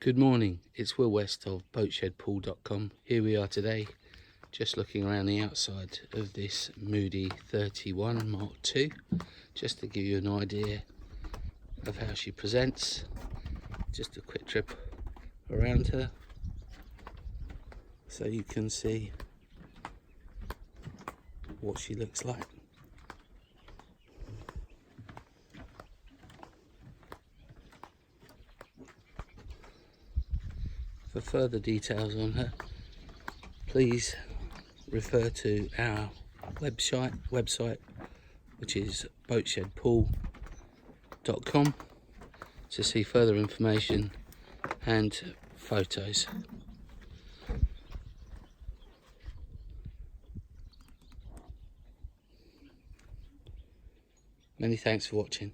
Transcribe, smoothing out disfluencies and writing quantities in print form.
Good morning, it's Will West of Boatshedpool.com. Here we are today, just looking around the outside of this Moody 31 Mark II, just to give you an idea of how she presents. Just a quick trip around her, so you can see what she looks like. For further details on her, please refer to our website, which is Boatshedpool.com, to see further information and photos. Many thanks for watching.